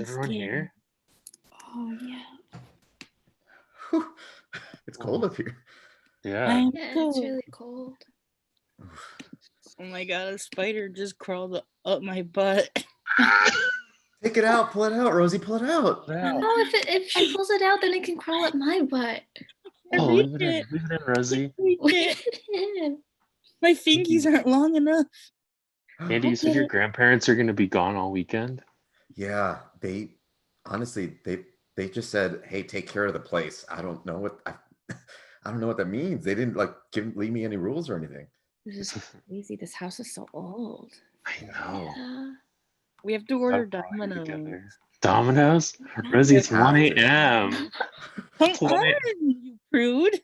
Everyone here? Oh, yeah. It's cold up here. Yeah. Yeah, it's really cold. Oh my god, a spider just crawled up my butt. Take it out. Pull it out, Rosie. Pull it out. Oh, if she pulls it out, then it can crawl up my butt. Oh, leave it in, Rosie. My fingies aren't long enough. Andy, you said your grandparents are going to be gone all weekend? Yeah, they honestly they just said, "Hey, take care of the place." I don't know what I don't know what that means. They didn't like leave me any rules or anything. This is crazy. This house is so old. I know. Yeah. We have to order Domino's. Domino's? Rosie, it's 1 a.m. Come on, you prude.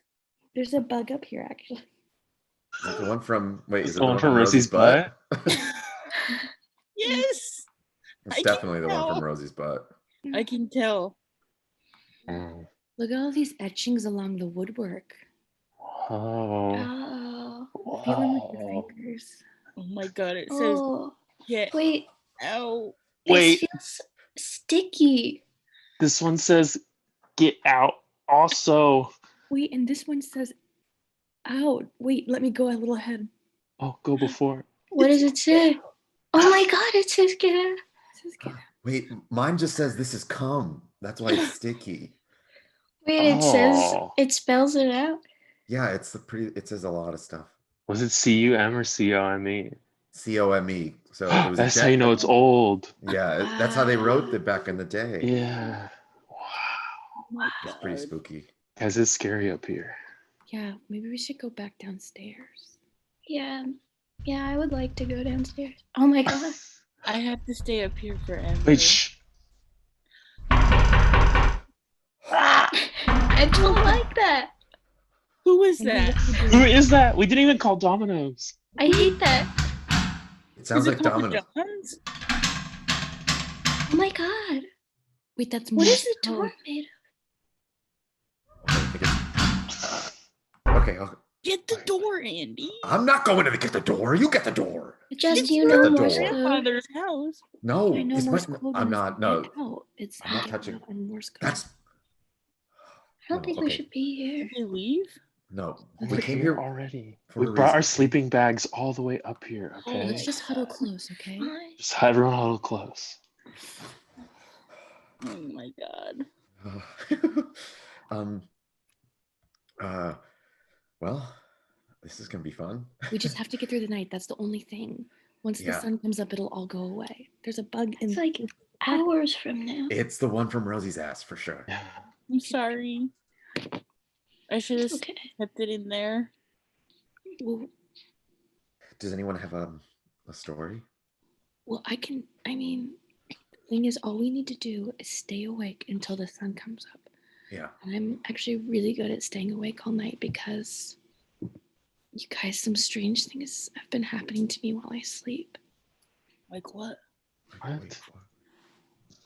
There's a bug up here, actually. Is that the one from? Wait, is it the one from Rosie's butt? Yes. It's definitely the one from Rosie's butt. I can tell. Look at all these etchings along the woodwork. Oh. I feel them with your fingers. Oh my god, it says get wait. out. Wait. This feels sticky. This one says get out also. Wait, and this one says out. Wait, let me go a little ahead. Oh, go before. What does it say? Oh my god, it says get out. It says get out. Wait, mine just says this is cum. That's why it's sticky. Wait, it spells it out. Yeah, it says a lot of stuff. Was it C-U-M or C-O-M-E? C-O-M-E. So it was that's how you know it's old. Yeah, that's how they wrote it back in the day. Yeah. Wow. Oh my god. It's pretty spooky. Guys, it's scary up here. Yeah, maybe we should go back downstairs. Yeah, I would like to go downstairs. Oh my god. I have to stay up here forever. Wait, shh. I don't like that. Who is that? Who is that? We didn't even call Domino's. I hate that. It sounds like Domino's. Oh my god. Wait, that's what is the door made of? Okay. Get the door, Andy. I'm not going to get the door. You get the door. Just you know Morse code. Grandfather's house. No, I know Morse code. I'm not. No, it's I'm not touching. Morse code. That's. I don't think we should be here. Did they leave? No, we came here already. We brought our sleeping bags all the way up here. Okay. Let's just huddle close, okay? Just everyone huddle close. Oh my god. Well, this is gonna be fun. We just have to get through the night. That's the only thing. Once the sun comes up, it'll all go away. There's a bug in. It's like hours from now. It's the one from Rosie's ass for sure. I'm sorry. I should have kept it in there. Well, does anyone have a story? Well, I mean, the thing is, all we need to do is stay awake until the sun comes up. Yeah. And I'm actually really good at staying awake all night because, you guys, some strange things have been happening to me while I sleep. Like what?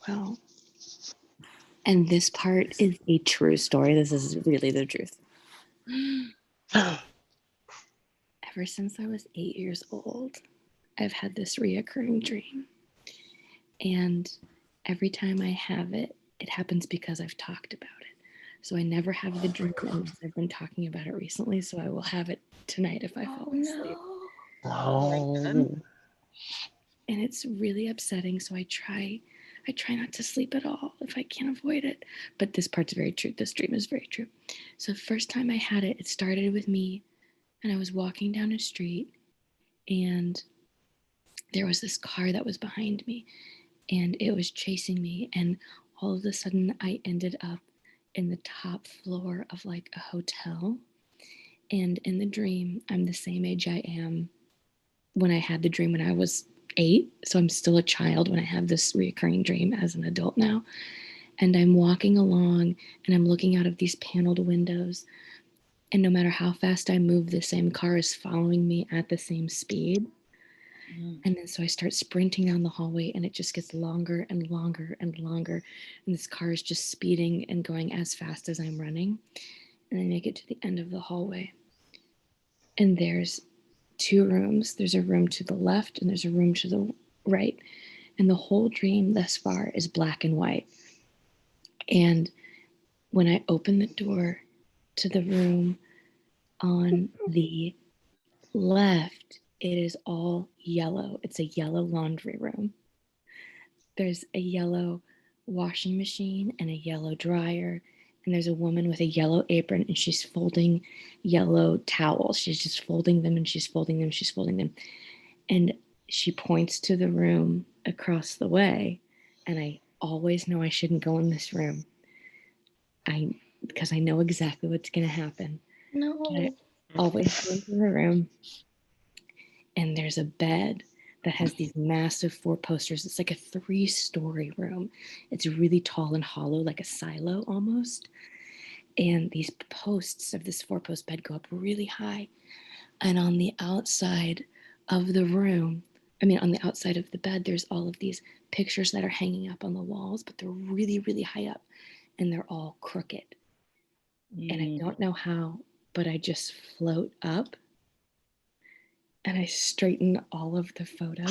Well, and this part is a true story. This is really the truth. Ever since I was 8 years old, I've had this reoccurring dream. And every time I have it, it happens because I've talked about it. So I never have the dream unless I've been talking about it recently. So I will have it tonight if I fall asleep. Oh. And it's really upsetting. So I try not to sleep at all if I can avoid it. But this part's very true. This dream is very true. So the first time I had it, it started with me and I was walking down a street and there was this car that was behind me and it was chasing me. And all of a sudden I ended up in the top floor of like a hotel. And in the dream, I'm the same age I am when I had the dream when I was 8. So I'm still a child when I have this recurring dream as an adult now. And I'm walking along and I'm looking out of these paneled windows. And no matter how fast I move, the same car is following me at the same speed. And then so I start sprinting down the hallway and it just gets longer and longer and longer. And this car is just speeding and going as fast as I'm running. And I make it to the end of the hallway. And there's 2 rooms. There's a room to the left and there's a room to the right. And the whole dream thus far is black and white. And when I open the door to the room on the left, it is all yellow. It's a yellow laundry room. There's a yellow washing machine and a yellow dryer. And there's a woman with a yellow apron and she's folding yellow towels. She's just folding them and she's folding them. She's folding them. And she points to the room across the way. And I always know I shouldn't go in this room. Because I know exactly what's going to happen. No. I always go into the room and there's a bed that has these massive 4 posters. It's like a 3-story room. It's really tall and hollow, like a silo almost. And these posts of this 4-post bed go up really high. And on the outside of the room, on the outside of the bed, there's all of these pictures that are hanging up on the walls, but they're really, really high up and they're all crooked. And I don't know how, but I just float up and I straighten all of the photos.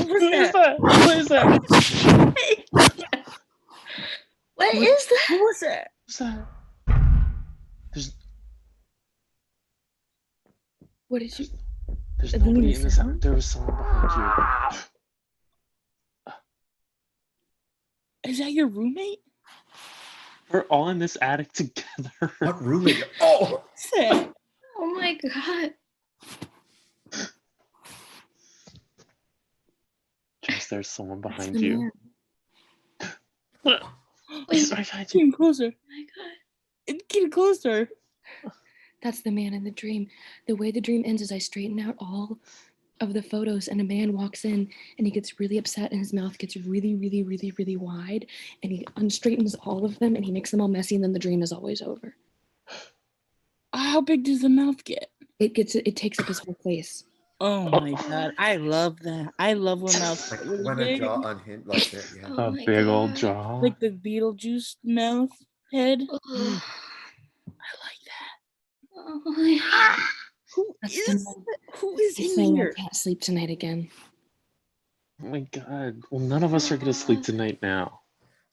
What is that? What is that? What is that? What was that? What's that? What did you? There's Are they nobody in in the this house. sound? There was someone behind you. Is that your roommate? We're all in this attic together. What roommate? Oh, What's that? Oh my god. Jess, there's someone That's behind the you. man. He's right behind you. Getting closer. Oh my god. It's getting closer. That's the man in the dream. The way the dream ends is I straighten out all of the photos and a man walks in and he gets really upset and his mouth gets really, really, really, really wide and he unstraightens all of them and he makes them all messy and then the dream is always over. How big does the mouth get? It takes up his whole face. Oh my god, I love that. I love when mouths like get really when a big. jaw unhinged like that. Yeah. Oh A my big old God. jaw. Like the Beetlejuice mouth head. Ugh. I like that. Oh my god. Who That's is the man. who is He's in saying here? I can't sleep tonight again. Oh my god. Well, none of us are gonna sleep tonight now.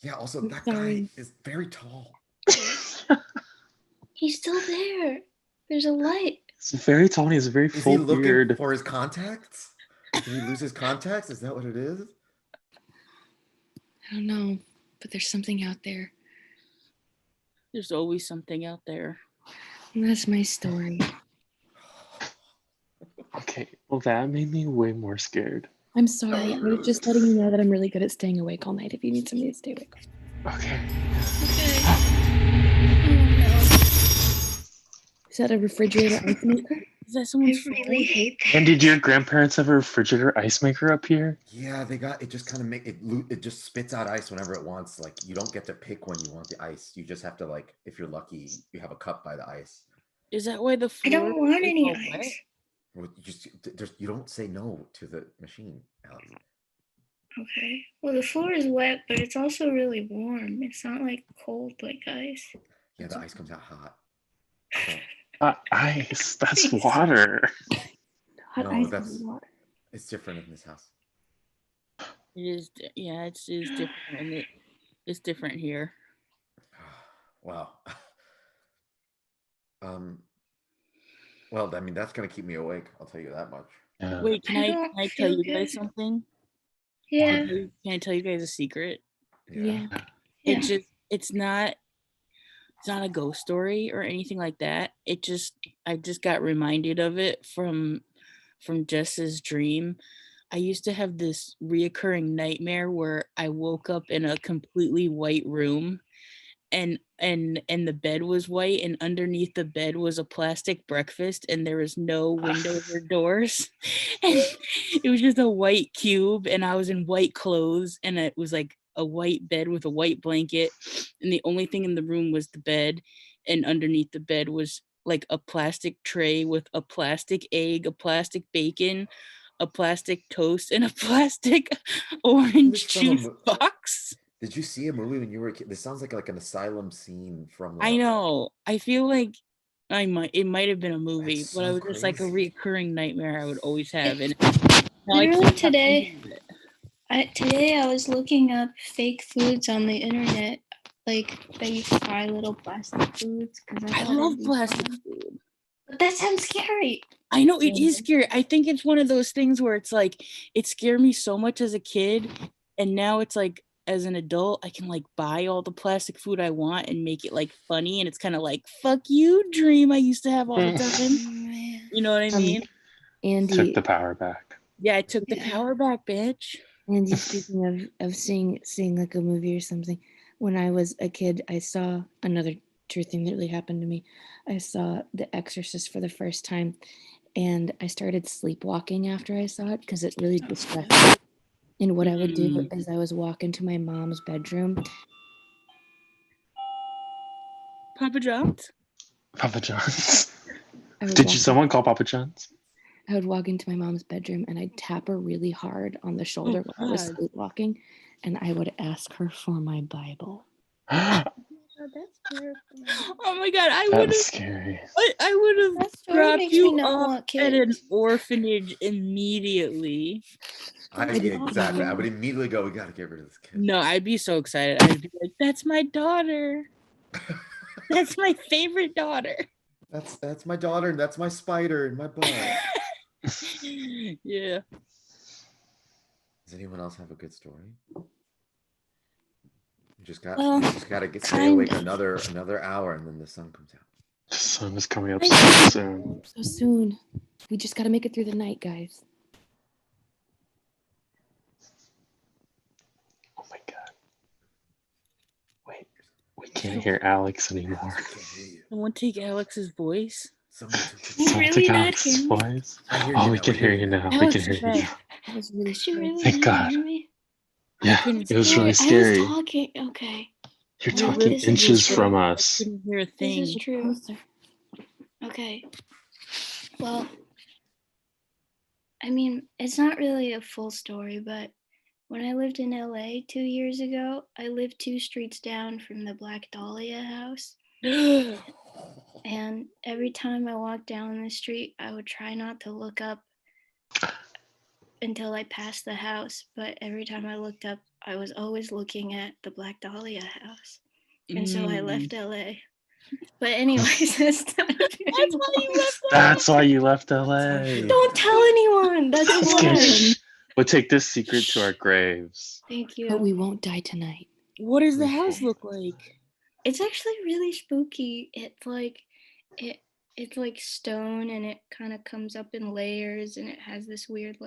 Yeah. Also, I'm that sorry. guy is very tall. He's still there. There's a light. He's very tall and he has a very Is he full looking beard. for his contacts? Did he lose his contacts? Is that what it is? I don't know, but there's something out there. There's always something out there. And that's my story. Okay, well that made me way more scared. I'm sorry. I was just letting you know that I'm really good at staying awake all night if you need somebody to stay awake. Okay. Okay. Oh no. Is that a refrigerator ice maker? Is that I someone's really phone? hate that. And did your grandparents have a refrigerator ice maker up here? Yeah, they got it. Just kind of make it. It just spits out ice whenever it wants. Like you don't get to pick when you want the ice. You just have to like, if you're lucky, you have a cup by the ice. Is that why the I floor don't want is any all wet? ice. Well, you don't say no to the machine, Alex. Okay. Well, the floor is wet, but it's also really warm. It's not like cold like ice. Yeah, the ice comes out hot. Ice. That's Please. water. Hot No, ice that's- and water. It's different in this house. It is. Yeah, it is different. And it's different here. Wow. Well, I mean, that's gonna keep me awake. I'll tell you that much. Yeah. Wait, can I I don't tell feel you guys good. something? Yeah. Can I tell you guys a secret? Yeah. Yeah. It's not a ghost story or anything like that. I just got reminded of it from Jess's dream. I used to have this reoccurring nightmare where I woke up in a completely white room and the bed was white and underneath the bed was a plastic breakfast and there was no windows or doors and it was just a white cube and I was in white clothes and it was like a white bed with a white blanket and the only thing in the room was the bed and underneath the bed was like a plastic tray with a plastic egg, a plastic bacon, a plastic toast and a plastic orange This from a juice mo- box. Did you see a movie when you were a kid? This sounds like an asylum scene from I like. know. I feel like it might have been a movie, That's but it so was just like a crazy. recurring nightmare I would always have. And now I Literally can't stop today, thinking of it. today I was looking up fake foods on the internet, like that you fry little plastic foods, because I thought love it'd be plastic fun. food. But that sounds scary. I know it is scary. I think it's one of those things where it's like it scared me so much as a kid, and now it's like as an adult, I can like buy all the plastic food I want and make it like funny, and it's kind of like fuck you, dream I used to have all the time. Man. You know what I mean? Andy, Took the power back. Yeah, I took the Yeah. power back, bitch. Andy, speaking of seeing like a movie or something, when I was a kid, I saw another true thing that really happened to me. I saw The Exorcist for the first time, and I started sleepwalking after I saw it because it really distracted me. And what I would do is I was walk into my mom's bedroom. Papa John's. Papa John's. I would Did walk you someone call Papa John's? I would walk into my mom's bedroom and I'd tap her really hard on the shoulder while I was God. sleepwalking, and I would ask her for my Bible. Oh, that's terrifying. Oh my god, I That's would have scary. I would have That story dropped makes me you not off want at an kids. orphanage immediately. Yeah, exactly. I would immediately go, we gotta get rid of this kid. No, I'd be so excited. I'd be like, that's my daughter. That's my favorite daughter. That's my daughter, and that's my spider in my butt. Yeah. Does anyone else have a good story? You just gotta stay awake another hour, and then the sun comes out. The sun is coming up so soon. So soon. We just got to make it through the night, guys. Oh my god. Wait, we can't hear Alex anymore. Someone take Alex's voice. Someone Someone really take not Alex's hear me? voice. I hear Oh, you we now, can we hear hear you you now. We Alex can is hear you back. now. That was really She scary. really Thank not God. hear me? Yeah, couldn't it was Sorry, really I scary. was talking. Okay. You're Well, talking this is inches true. from I us. couldn't hear a This thing. is true. Closer. Okay. Well, I mean, it's not really a full story, but when I lived in LA 2 years ago, I lived 2 streets down from the Black Dahlia house. And every time I walked down the street, I would try not to look up until I passed the house. But every time I looked up, I was always looking at the Black Dahlia house. And so I left LA. But anyways, that's not a very That's why you long left story. That's why you left LA. Don't tell anyone. That's It's a scary. lie. Shh. We'll take this secret to our graves. Thank you. But we won't die tonight. What does the house look like? It's actually really spooky. It's like stone, and it kind of comes up in layers, and it has this weird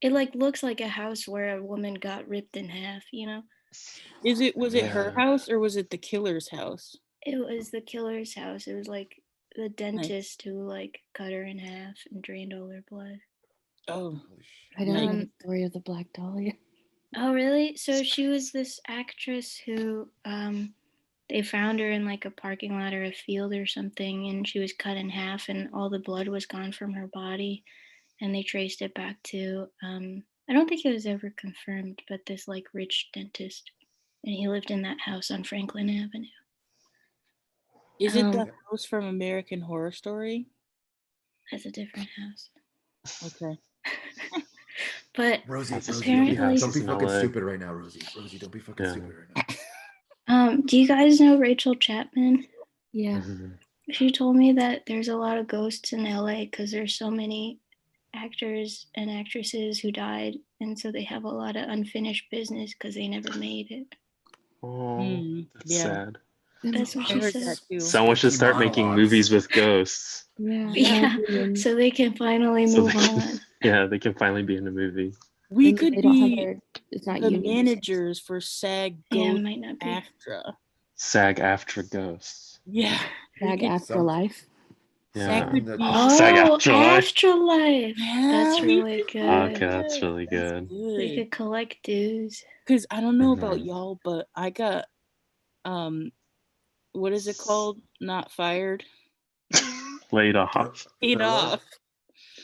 it looks like a house where a woman got ripped in half, you know? Was it her Yeah. house or was it the killer's house? It was the killer's house. It was like the dentist who cut her in half and drained all her blood. Oh, I don't know Um, the story of the Black Dahlia. Oh, really? So she was this actress who they found her in like a parking lot or a field or something, and she was cut in half, and all the blood was gone from her body, and they traced it back to I don't think it was ever confirmed, but this like rich dentist, and he lived in that house on Franklin Avenue. is it the Um, house from American Horror Story? That's a different house. Okay. But Rosie, That's a apparently- spooky house. don't be in fucking LA. stupid right now, Rosie. Rosie, don't be fucking Yeah. stupid right now. do you guys know Rachel Chapman? Yeah. Mhm. She told me that there's a lot of ghosts in LA because there's so many actors and actresses who died, and so they have a lot of unfinished business because they never made it. Oh, that's yeah. sad. That's what I she heard said. that too. Someone should Spooky start making monologues. movies with ghosts. Yeah. Yeah, so they can finally So move they can, on. yeah, they can finally be in a movie. We They could don't have be their, it's not the union. managers for SAG Yeah, Go it might not be. AFTRA. SAG after ghosts. Yeah. SAG could- Afterlife. Yeah. SAG would Something be. that- SAG Oh, Afterlife. Afterlife. That's Yeah, really good. Okay, that's really good. They could collect dues. Because I don't know about Mhm. y'all, but I got what is it called? Not fired. Laid off. Paid Furlough? off.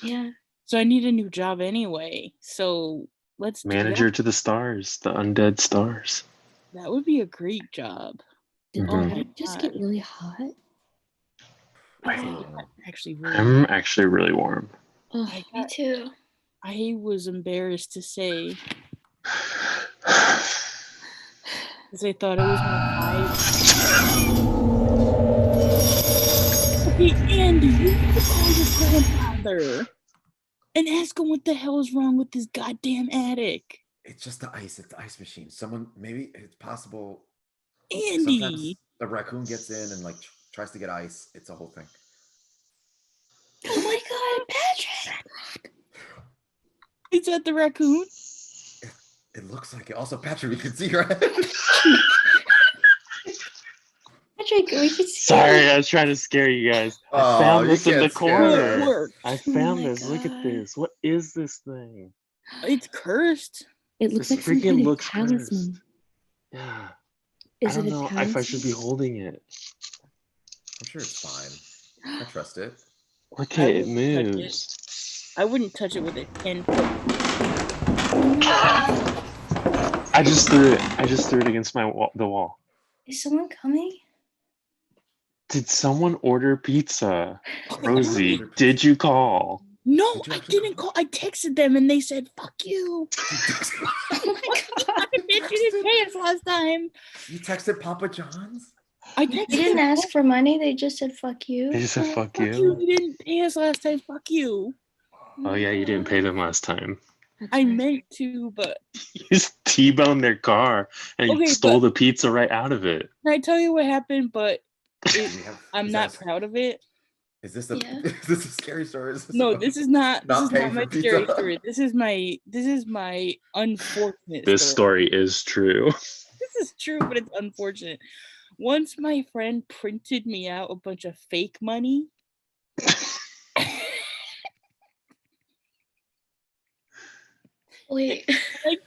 Yeah. So I need a new job anyway. So let's do Manager that. to the stars, the undead stars. That would be a great job. Did Mhm. the my attic just God. get really hot? It's a Oh, little warm. Actually, really. I'm actually really warm. oh, I Me got. too. I was embarrassed to say because I thought it was my vibe. Okay, Andy, you need to call your grandfather and ask him what the hell is wrong with this goddamn attic. It's just the ice. It's the ice machine. Someone, maybe it's possible. Andy, Sometimes the raccoon gets in and like tries to get ice. It's a whole thing. Oh my God, Patrick! is that the raccoon? It looks like it. Also, Patrick, we can see your head. Patrick, we could see. Sorry, you. I was trying to scare you guys. I Oh, found you this in the can't scare us. corner. Work. I Oh found my this. Look at God. this. What is this thing? It's cursed. it looks This like some freaking kind of looks talisman. cursed. Yeah. Is I it don't a know talisman? if I should be holding it. I'm sure it's fine. I trust it. Look, I it wouldn't touch it. moves. I wouldn't touch it with a 10-foot. Oh my God. I just threw it. I just threw it against the wall. Is someone coming? Did someone order pizza? Someone Rosie, ordered pizza. did you call? No, Did you I actually didn't call? call. I texted them and they said, "Fuck you." You texted, Oh my God. Bitch, you didn't pay us last time. you texted Papa John's? I They texted didn't them. ask for money. They just said "fuck They you." just said, Oh, fuck you. you. You didn't pay us last time. Fuck you. Oh, yeah, you didn't pay them last time. That's I right. meant to, but You just T-boned their car and you Okay, stole but- the pizza right out of it. can I tell you what happened? But Do we have- I'm is not that- proud of it. Is this a Yeah. is this a scary story? Is this No, about this is not. This not is paying not for my scary pizza? story. This is my unfortunate This story is true. This is true, but it's unfortunate. Once my friend printed me out a bunch of fake money. Wait, Like,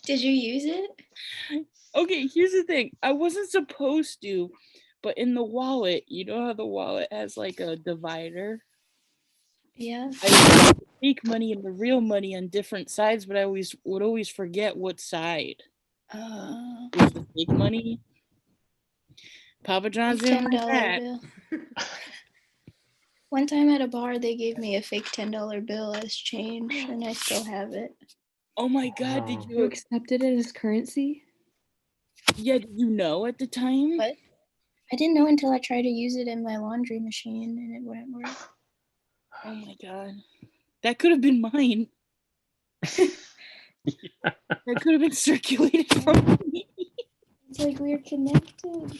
did you use it? okay, here's the thing. I wasn't supposed to, but in the wallet, you know how the wallet has like a divider? Yeah. I put the fake money and the real money on different sides, but I would always forget what side was the fake money. Papa John's didn't like $10 that. bill. One time at a bar, they gave me a fake $10 bill as change, and I still have it. Oh my god, did Wow. You you? accepted it as currency? Yeah, did you know at the time? What? I didn't know until I tried to use it in my laundry machine, and it wouldn't work. Oh my god, that could have been mine. That could have been circulated from me. It's like we're connected.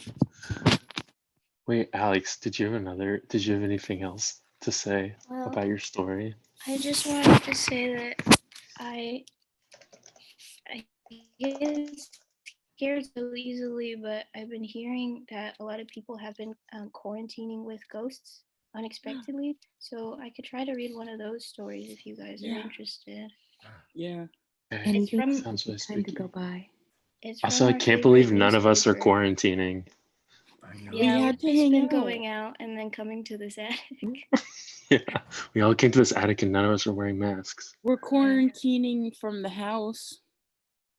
Wait, Alex, did you have anything else to say Well, about your story? I just wanted to say that I get scared so easily, but I've been hearing that a lot of people have been quarantining with ghosts unexpectedly. So I could try to read one of those stories if you guys are Yeah. interested. Yeah. Okay. And It's from Sounds really time to spooky. go by. it's Also, from I our can't favorite believe none of us are newspaper. quarantining. I know. We Yeah, had we've to just hang been out. going out and then coming to this attic. Yeah, we all came to this attic and none of us were wearing masks. We're quarantining from the house.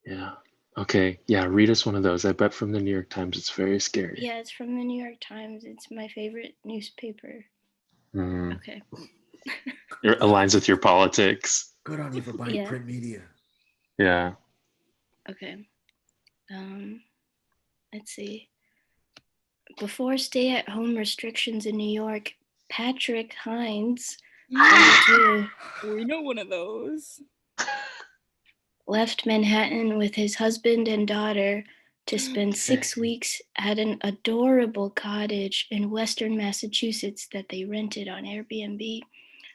Yeah. Okay. Yeah, read us one of those. I bet from the New York Times it's very scary. Yeah, it's from the New York Times. It's my favorite newspaper. Mm. Okay. It aligns with your politics. Good on you for buying Yeah. print media. Yeah. Okay. Let's see. Before stay-at-home restrictions in New York, Patrick Hines, 22, We know one of those. left Manhattan with his husband and daughter to spend 6 weeks at an adorable cottage in Western Massachusetts that they rented on Airbnb.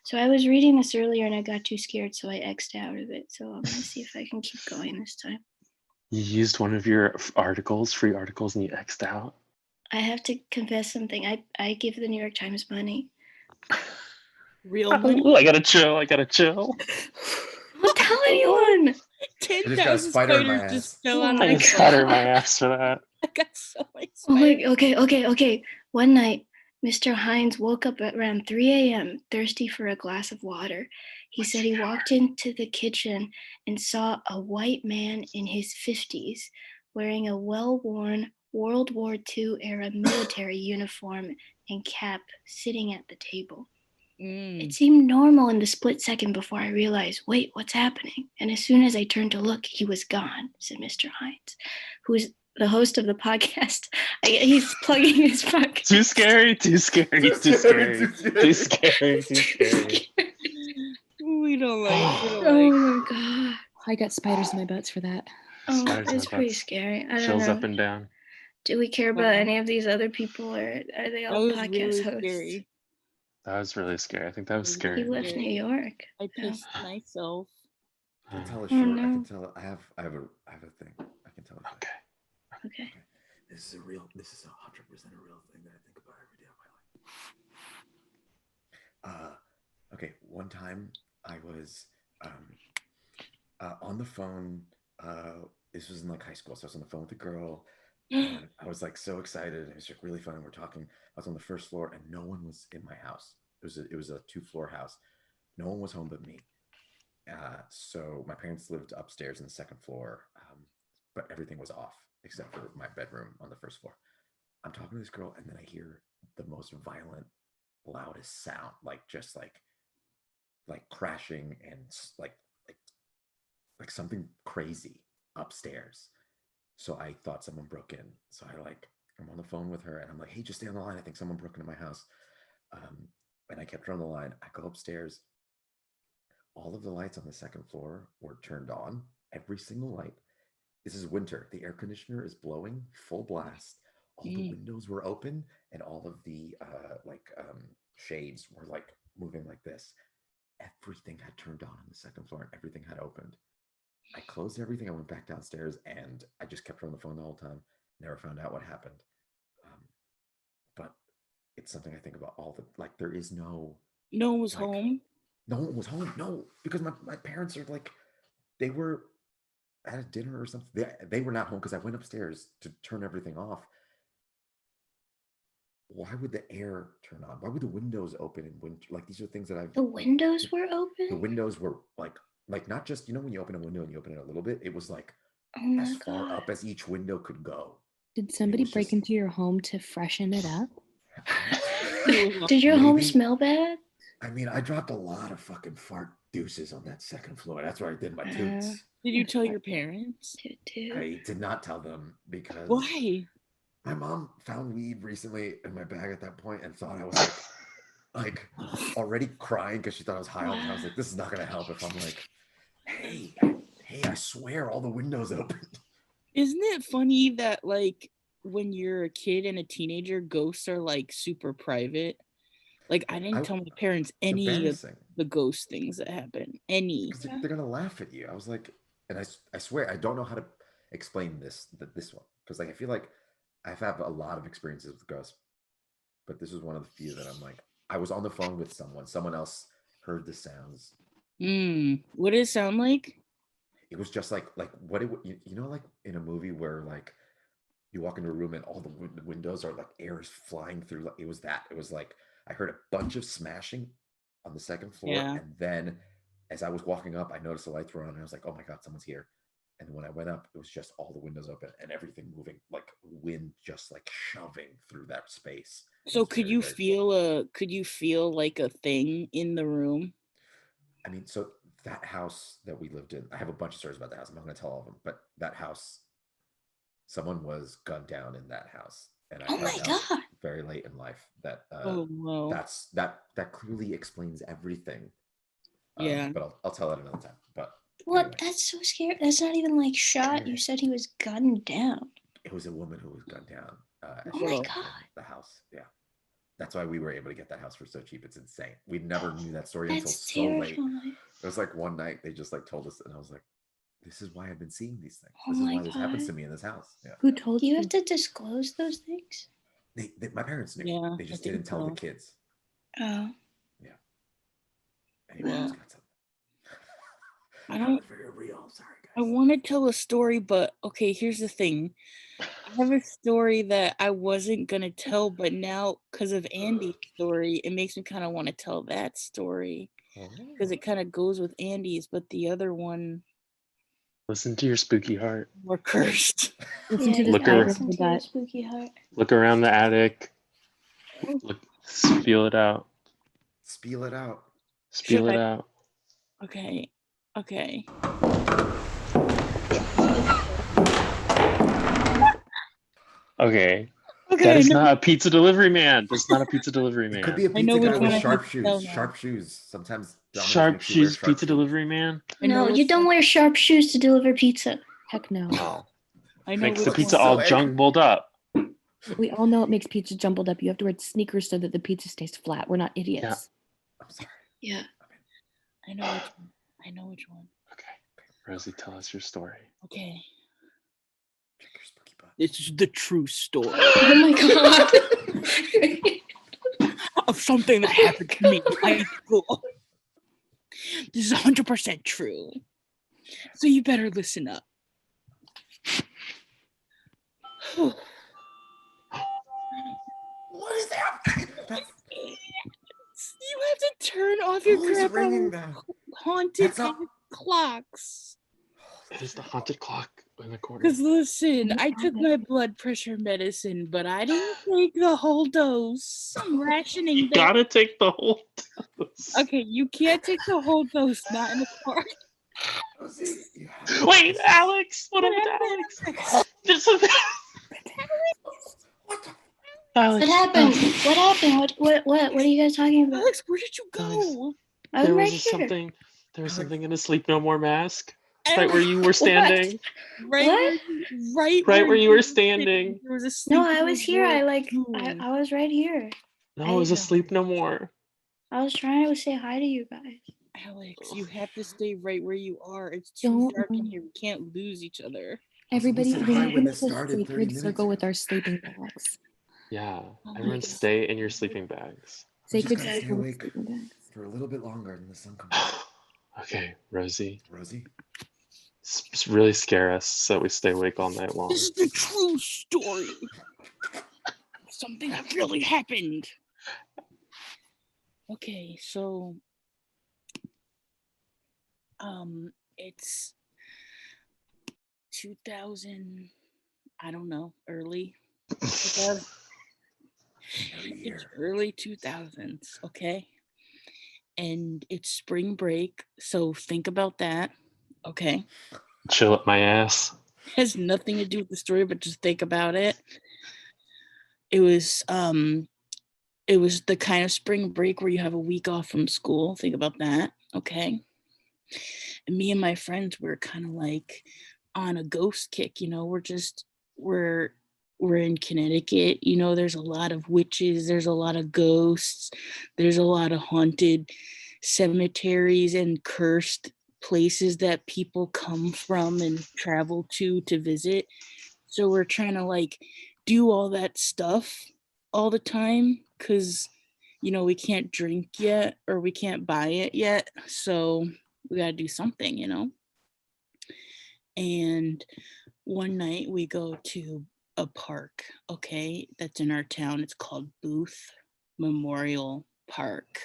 So I was reading this earlier and I got too scared, so I X'd out of it. So I'm gonna see if I can keep going this time. You used one of your free articles, and you X'd out. I have to confess something. I give the New York Times money. Real money. Oh, I gotta chill. I gotta chill. Don't tell anyone. 10,000 got a spider in my spiders just ass. fell Oh on my I my just God. had her in my ass for that. I got so many Oh spiders. my, okay. One night, Mr. Hines woke up at around 3 a.m., thirsty for a glass of water. He said he walked into the kitchen and saw a white man in his 50s wearing a well-worn World War II era military uniform and cap sitting at the table. It seemed normal in the split second before I realized, wait, what's happening? And as soon as I turned to look, he was gone, said Mr. Hines, who is the host of the podcast. He's plugging his podcast. Too scary, too scary, too scary, too scary, too scary. We don't like. We don't Oh like. my god. I got spiders in my butts for that. Oh, Spiders in it's my pretty butts. scary. I don't Chills know. up and down. Do we care about any of these other people, or are they That all was podcast really hosts? scary. That was really scary. I think that was He He scary. left scary. New York. I pissed myself. I can tell a Oh, short. I no. can tell. I have a thing. I can tell a thing. Okay. Okay. This is a real. This is 100% a real thing that I think about every day of my life. Okay. One time I was on the phone. This was in like high school, so I was on the phone with a girl, and I was like so excited. It was like really fun. We're talking. I was on the first floor, and no one was in my house. It was a 2-floor house. No one was home but me. So my parents lived upstairs in the second floor, but everything was off except for my bedroom on the first floor. I'm talking to this girl, and then I hear the most violent, loudest sound, like just like crashing and like something crazy upstairs. So I thought someone broke in. So I'm on the phone with her, and I'm like, hey, just stay on the line. I think someone broke into my house. And I kept her on the line. I go upstairs. All of the lights on the second floor were turned on, every single light. This is winter. The air conditioner is blowing full blast. All the windows were open, and all of the shades were like moving like this. Everything had turned on the second floor, and everything had opened. I closed everything. I went back downstairs, and I just kept her on the phone the whole time. Never found out what happened. But it's something I think about all the like. There is no. No one was home. No one was home. No, because my parents are like, they were at a dinner or something. They were not home because I went upstairs to turn everything off. Why would the air turn on? Why would the windows open in winter? Like these are things that The windows were open? The windows were like not just, when you open a window and you open it a little bit, it was like as far up as each window could go. Did somebody break into your home to freshen it up? Did your home smell bad? I mean, I dropped a lot of fucking fart deuces on that second floor. That's where I did my toots. Did you tell your parents? I did not tell them because why? My mom found weed recently in my bag at that point and thought I was like already crying because she thought I was high. And I was like, this is not gonna help if I'm like, hey, I swear all the windows opened. Isn't it funny that like when you're a kid and a teenager, ghosts are like super private? Like I didn't tell my parents any of the ghost things that happen. Any. They're gonna laugh at you. I was like, and I swear I don't know how to explain this one because like I feel like I've had a lot of experiences with ghosts, but this was one of the few that I'm like, I was on the phone with someone else heard the sounds. What did it sound like? It was just like what it like in a movie where like you walk into a room and all the windows are like air is flying through. It was that. It was like I heard a bunch of smashing on the second floor, and then as I was walking up, I noticed the lights were on, and I was like, "Oh my god, someone's here!" And when I went up, it was just all the windows open and everything moving, like wind just like shoving through that space. So could you feel like a thing in the room? I mean, so that house that we lived in, I have a bunch of stories about the house. I'm not going to tell all of them, but that house, someone was gunned down in that house, and I found out very late in life that that clearly explains everything. But I'll tell it another time. But what? Anyway. That's so scary. That's not even like shot. You said he was gunned down. It was a woman who was gunned down. Oh my god! The house, yeah. That's why we were able to get that house for so cheap. It's insane. We never knew that story until so late. It was like one night they just like told us, and I was like, "This is why I've been seeing these things. This is why this happens to me in this house." Yeah. Who told you? Do you have to disclose those things? My parents knew. Yeah, they just didn't tell the kids. Oh. Yeah. Anyway, I got something. I don't. Very real. Sorry, guys. I want to tell a story, but okay. Here's the thing. I have a story that I wasn't gonna tell, but now because of Andy's story, it makes me kind of want to tell that story because it kind of goes with Andy's. But the other one, Listen to your spooky heart. We're cursed. Listen Yeah, to you this Look gotta ar- vibe listen in the to your gut. spooky heart. Look around the attic. Look, feel it out. Spiel it out. Spiel it out. Okay. Okay. Okay. That Okay. is No, not a pizza delivery man. That's not a pizza delivery It could be man. a I know pizza which guy one with I sharp have to tell shoes. now. Sharp shoes. Sometimes Domino's Sharp makes you wear shoes sharp pizza shoes. delivery man. I know No, you which don't one. wear sharp shoes to deliver pizza. Heck no. Oh, I know Makes which the Look, he's pizza one. all so angry. jumbled up. We all know it makes pizza jumbled up. You have to wear sneakers so that the pizza stays flat. We're not idiots. I'm sorry. Yeah. I know which one. I know which one. Okay. Rosie, tell us your story. Okay. Check your spooky butt. This is the true story Oh my god. of something that happened to me in high school. This is 100% true. So you better listen up. What is happening? You have to turn off your Who is ringing grandpa's that? haunted That's not- clocks. It is the haunted clock in the corner. Because listen, You I have took it. my blood pressure medicine, but I didn't take the whole dose. I'm rationing You that. gotta take the whole dose. Okay, you can't take the whole dose, not in the car. Rosie, you have Wait, this- Alex! What happened to Alex? There's something. What the? Alex. What happened? What happened? What are you guys talking about? Alex, where did you go? I'm There right was here. something. There was Alex. something in a Sleep No More mask. Right Alex, where you were standing. right, What? right Where you were sitting, standing. There was a No, sleep I was here. I room. I was right here. No, it was a I- Sleep No More. I was trying to say hi to you guys. Alex, you have to stay right where you are. It's too Don't dark in move. here. We can't lose each other. Everybody, said we hi need to when make this a started 30 sacred minutes circle with ago. our sleeping bags. Yeah. Oh Everyone my stay in your sleeping bags. We're just Sacred gonna stay circle with awake sleeping bags. for a little bit longer and the sun comes out. Okay, Rosie. Rosie? Really scare us so we stay awake all night long. This is the true story. Something that really happened. Okay, so it's 2000, I don't know, early 2000, Every it's year. early 2000s, okay? And it's spring break, so think about that, okay? Chill up my ass. Has nothing to do with the story, but just think about it. It was the kind of spring break where you have a week off from school. Think about that, okay? And me and my friends were kind of like on a ghost kick, you know. We're in Connecticut, you know. There's a lot of witches, there's a lot of ghosts, there's a lot of haunted cemeteries and cursed places that people come from and travel to visit. So we're trying to like do all that stuff all the time because, you know, we can't drink yet or we can't buy it yet. So we got to do something, you know. And one night we go to a park, okay, that's in our town. It's called Booth Memorial Park.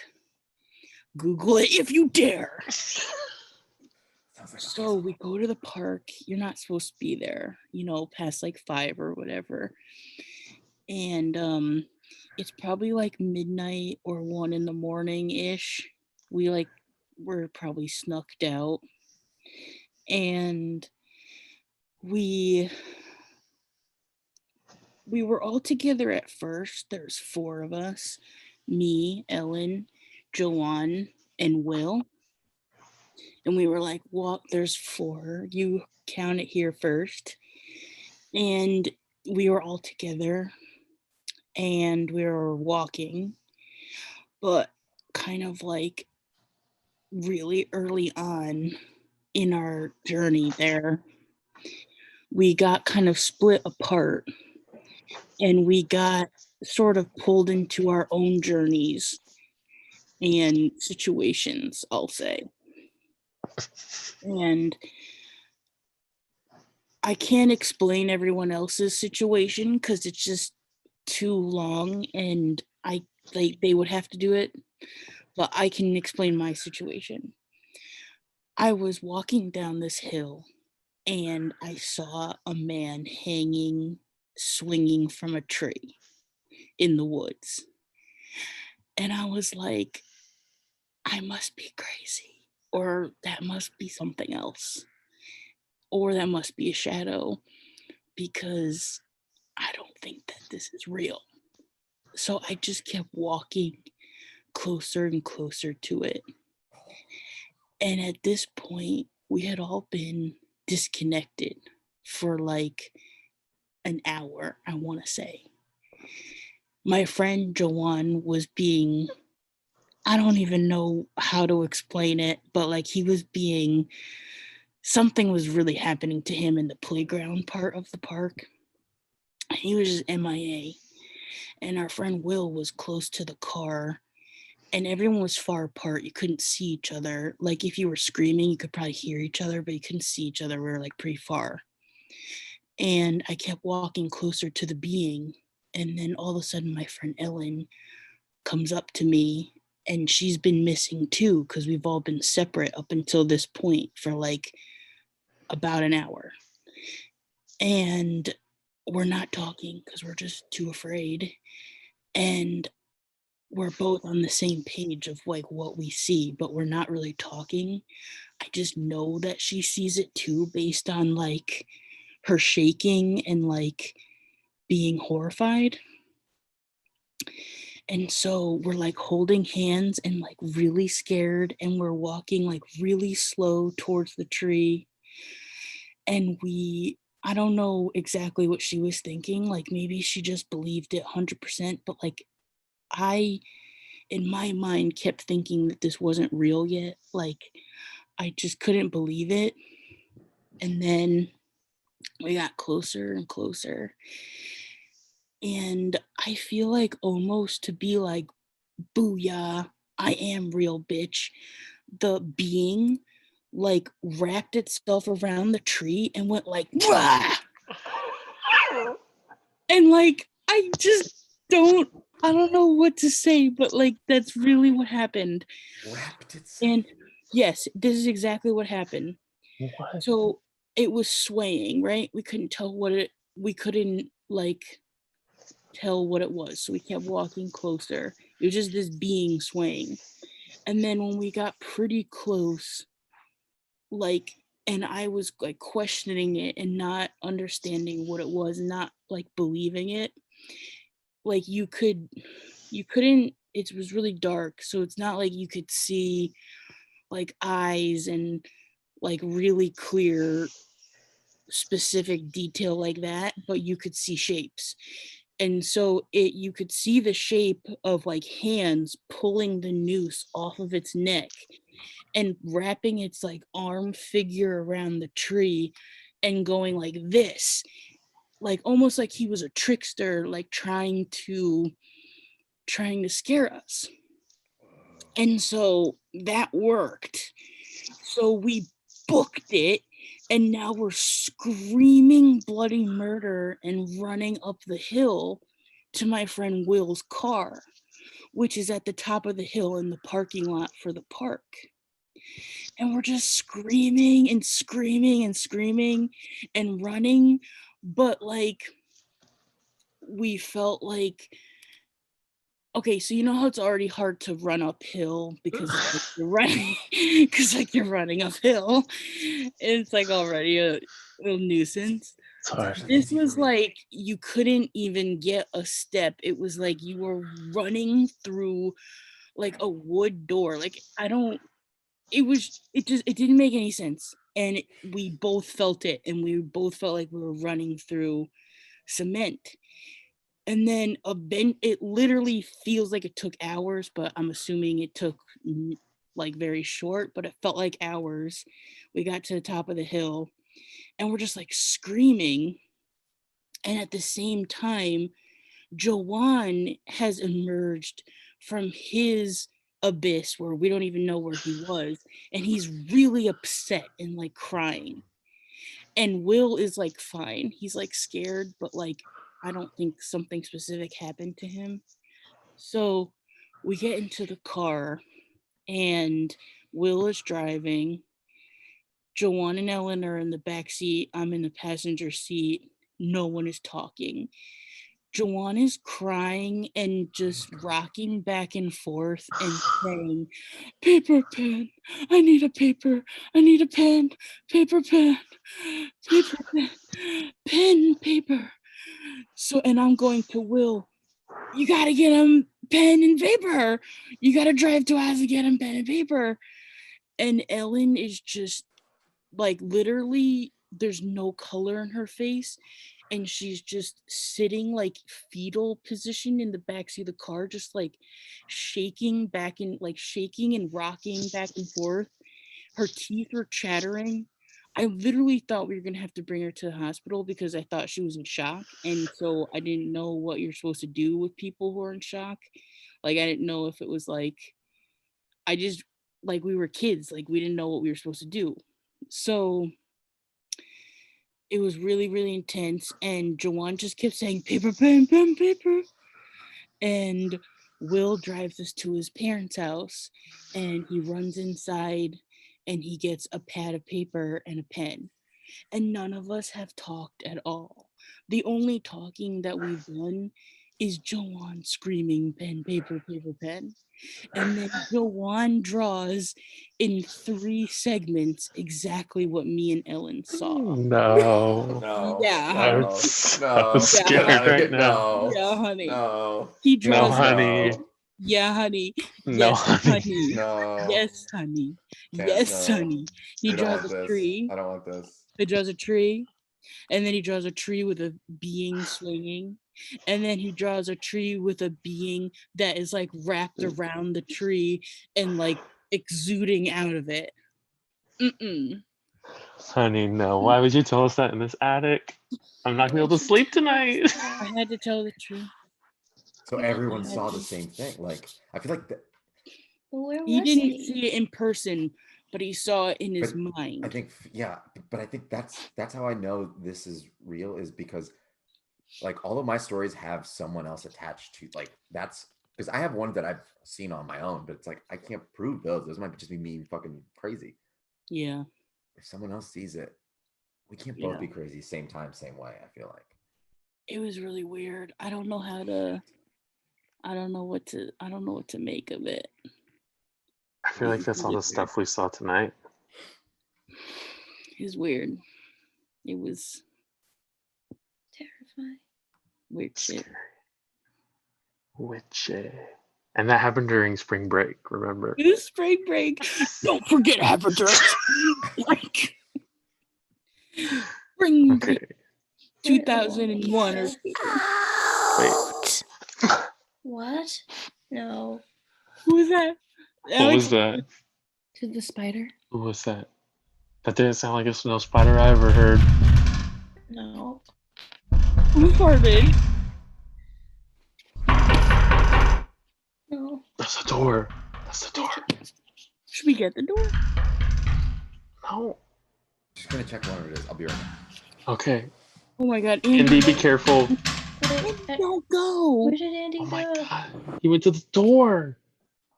Google it if you dare. Sounds like a So we go to the park. You're not supposed to be there, you know, past like 5 or whatever. And it's probably like midnight or 1 in the morning ish. We're probably snucked out. And we were all together at first. There's 4 of us. Me, Ellen, Joanne, and Will. And we were like, well, there's 4. You count it here first. And we were all together and we were walking, but kind of like really early on in our journey there, we got kind of split apart and we got sort of pulled into our own journeys and situations, I'll say. And I can't explain everyone else's situation because it's just too long and they would have to do it, but I can explain my situation. I was walking down this hill and I saw a man hanging, swinging from a tree in the woods. And I was like, I must be crazy, or that must be something else, or that must be a shadow because I don't think that this is real. So I just kept walking closer and closer to it. And at this point, we had all been disconnected for like an hour, I want to say. My friend Joanne was being, I don't even know how to explain it, but like he was being, something was really happening to him in the playground part of the park. He was just MIA. And our friend Will was close to the car, and everyone was far apart. You couldn't see each other. Like if you were screaming, you could probably hear each other, but you couldn't see each other. We were like pretty far. And I kept walking closer to the being. And then all of a sudden, my friend Ellen comes up to me, and she's been missing too because we've all been separate up until this point for like about an hour. And we're not talking because we're just too afraid. And we're both on the same page of like what we see, but we're not really talking. I just know that she sees it too based on like her shaking and like being horrified. And so we're like holding hands and like really scared, and we're walking like really slow towards the tree. And I don't know exactly what she was thinking. Like maybe she just believed it 100%, but like I, in my mind, kept thinking that this wasn't real yet. Like I just couldn't believe it. And then we got closer and closer. And I feel like almost to be like, booyah, I am real, bitch. The being like wrapped itself around the tree and went like, wah! And like, I just I don't know what to say, but like, that's really what happened. Wrapped itself. And yes, this is exactly what happened. What? So it was swaying, right? We couldn't tell we couldn't like tell what it was. So we kept walking closer. It was just this being swaying. And then when we got pretty close, like, and I was like questioning it and not understanding what it was, not like believing it. Like you couldn't, it was really dark. So it's not like you could see like eyes and like really clear specific detail like that, but you could see shapes. And so you could see the shape of like hands pulling the noose off of its neck and wrapping its like arm figure around the tree and going like this, like almost like he was a trickster, like trying to scare us. And so that worked. So we booked it, and now we're screaming bloody murder and running up the hill to my friend Will's car, which is at the top of the hill in the parking lot for the park. And we're just screaming and screaming and screaming and running. But like, we felt like, okay, so you know how it's already hard to run uphill because like you're running because like you're running uphill. It's like already a little nuisance. It's hard. This was like you couldn't even get a step. It was like you were running through like a wood door. Like it didn't make any sense. And we both felt it, and we both felt like we were running through cement. And then it literally feels like it took hours, but I'm assuming it took like very short, but it felt like hours. We got to the top of the hill, and we're just like screaming. And at the same time, Joanne has emerged from his abyss where we don't even know where he was, and he's really upset and like crying. And Will is like fine. He's like scared, but like I don't think something specific happened to him. So we get into the car, and Will is driving. Joanne and Ellen are in the back seat. I'm in the passenger seat. No one is talking. Joanne is crying and just rocking back and forth and saying, paper pen, I need a paper, I need a pen, paper pen, paper pen, pen, paper. So, and I'm going to Will, you gotta get him pen and paper. You gotta drive to us to get him pen and paper. And Ellen is just like literally there's no color in her face, and she's just sitting like fetal position in the backseat of the car, just like shaking and rocking back and forth. Her teeth were chattering. I literally thought we were gonna have to bring her to the hospital because I thought she was in shock, and so I didn't know what you're supposed to do with people who are in shock. Like I didn't know if it was like I just like we were kids, like we didn't know what we were supposed to do. So it was really, really intense. And Jawan just kept saying, paper, pen, pen, paper. And Will drives us to his parents' house and he runs inside and he gets a pad of paper and a pen. And none of us have talked at all. The only talking that we've done is Jawan screaming, pen, paper, paper, pen. And then Jawan draws in 3 segments exactly what me and Ellen saw. No. No. Yeah, I'm, No. so No. Get scared out of right here. now. No. Yeah, honey. No. He No, draws. honey. Yeah, honey. No, Yes, honey. honey. No. Yes, honey. Can't, Yes, no. honey. He We don't draws want a this. tree. I don't want this. He draws a tree. And then he draws a tree with a being swinging. And then he draws a tree with a being that is like wrapped around the tree and like exuding out of it. Mm-mm. Honey, no. Why would you tell us that in this attic? I'm not gonna be able to sleep tonight. I had to tell the truth. So Yeah, everyone I saw had the to. same thing. Like, I feel like that. Well, where He was didn't he? see it in person, but he saw it in his But mind. I think, yeah, but I think that's how I know this is real, is because like all of my stories have someone else attached to, like, that's because I have one that I've seen on my own, but it's like I can't prove those. Those might just be me fucking crazy. Yeah. If someone else sees it, we can't both Yeah. be crazy same time, same way, I feel like. It was really weird. I don't know what to make of it. I feel like that's all the stuff we saw tonight. It's weird. It was Terrifying. weird shit. Witchy. And that happened during spring break, remember? It was spring break. Don't forget it happened during spring break. Spring Okay. break 2001 or Wait. What? No. who was that? What was that? To the spider. Who was that? That didn't sound like a no spider I ever heard. No. Who farted? No. That's the door. That's the door. Should we get the door? No. Just gonna check what it is. I'll be right back. Okay. Oh my god, Andy, be careful. Wait, don't go. where did Andy Oh my go? god. He went to the door.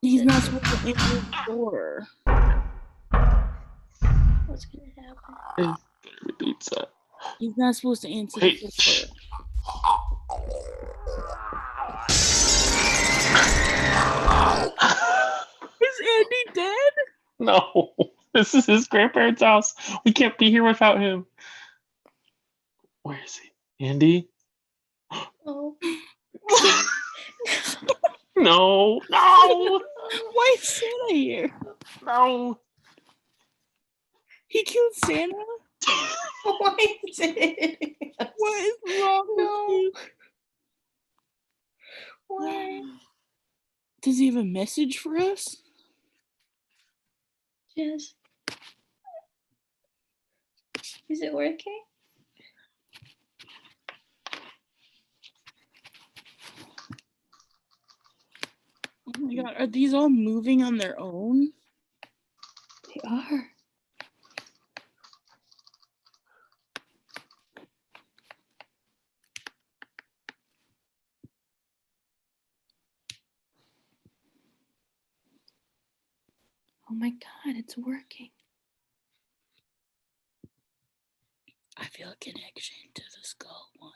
He's not supposed to enter the door. What's gonna happen? Hey, get me pizza. He's not supposed to answer Wait. the door. Is Andy dead? No. This is his grandparents' house. We can't be here without him. Where is he? Andy? Oh. No. No. Why is Santa here? No. He killed Santa? Why did it? What is wrong No. with you? Why? Does he have a message for us? Jess. Is it working? Oh my god, are these all moving on their own? They are. Oh my god, it's working. I feel a connection to the skull one.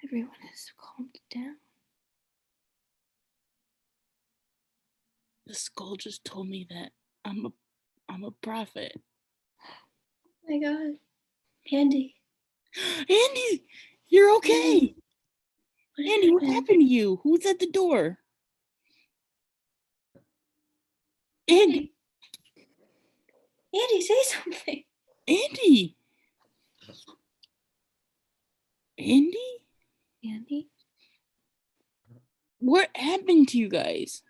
Everyone has calmed down. The skull just told me that I'm a prophet. Oh my God. Andy. Andy, you're okay. Andy, what happened? happened to you? Who's at the door? Andy, Andy, say something. Andy. Andy? What happened to you guys?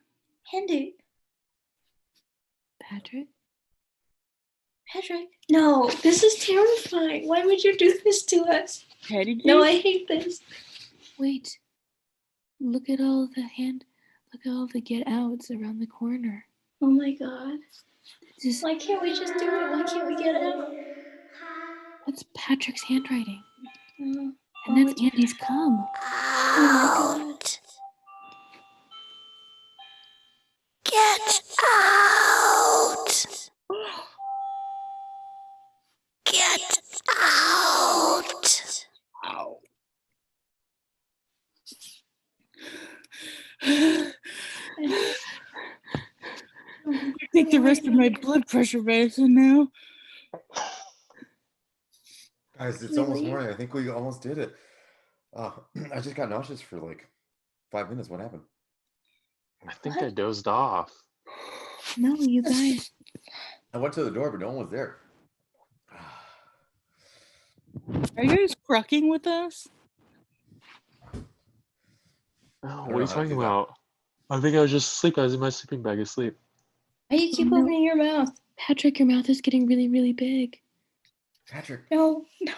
Andy. Patrick? Patrick. No, this is terrifying. Why would you do this to us? Patty No, cake? I hate this. Wait. Look at all the get outs around the corner. Oh my God. Just, Why can't we just do it? Why can't we get out? that's Patrick's handwriting. Oh, And that's Andy's cum. oh my God. Get out! Get out! Ow. Take the rest of my blood pressure medicine now. Guys, it's We almost leave? morning. I think we almost did it. I just got nauseous for like 5 minutes. What happened? I think I dozed off. No, you guys. I went to the door, but no one was there. Are you guys crucking with us? Oh, don't what are know you how to talking do that. about? I think I was just asleep. I was in my sleeping bag asleep. Why do you keep No. opening your mouth? Patrick, your mouth is getting really, really big. Patrick, No, no,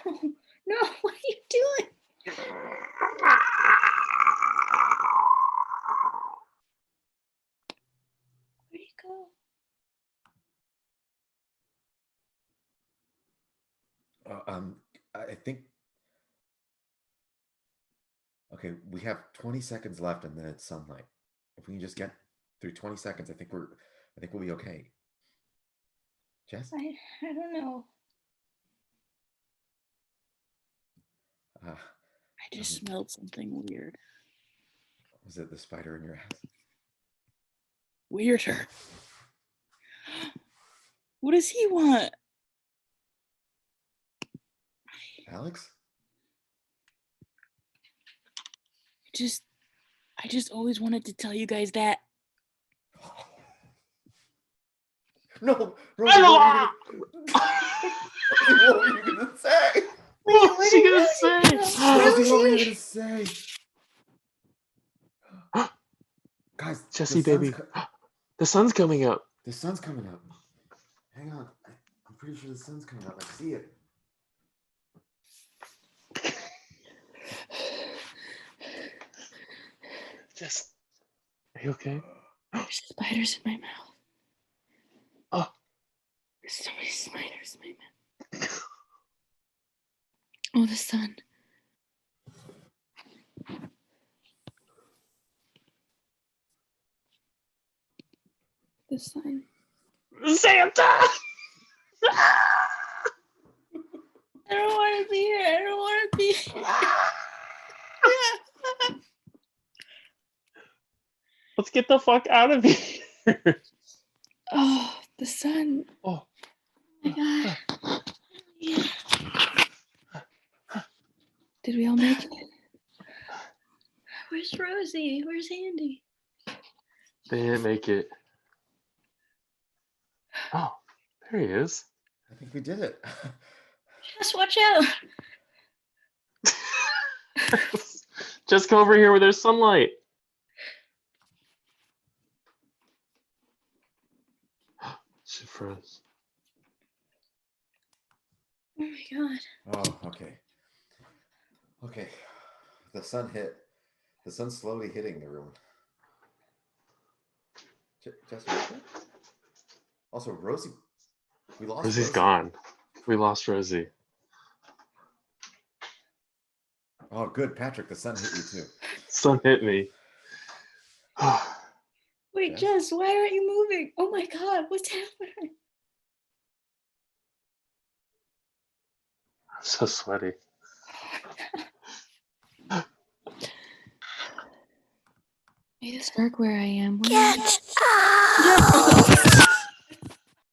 no. What are you doing? Where'd he go? I think. Okay, we have 20 seconds left, and then it's sunlight. If we can just get through 20 seconds, I think we'll be okay. Jess, I don't know. uh, I just smelled something weird. was it the spider in your ass? Weirder. What does he want? Alex? I just always wanted to tell you guys that. No, Rosie, what were you gonna say? What was she gonna Rosie say? go? Rosie, what were you Rosie! gonna say? Guys, Jesse, baby. The sun's coming up. The sun's coming up. Hang on. I'm pretty sure the sun's coming up. I see it. Jess, are you okay? There's spiders in my mouth. Oh, There's so many spiders in my mouth. Oh, the sun. The sun. Santa! I don't want to be here. I don't want to be here. Let's get the fuck out of here. Oh, the sun. Oh, Oh my God. Yeah. Did we all make it? Where's Rosie? Where's Andy? they didn't make it. Oh, there he is. I think we did it. Just watch out. Just come over here where there's sunlight. She froze. Oh my God. Oh, okay. Okay. The sun hit. The sun's slowly hitting everyone. Jess, are you okay? Also, Rosie. We lost Rosie's Rosie. gone. We lost Rosie. Oh, good. Patrick, the sun hit you too. Sun hit me. Wait, Jess? Jess, why aren't you moving? Oh my God, what's happening? so sweaty. It's dark where I am. Get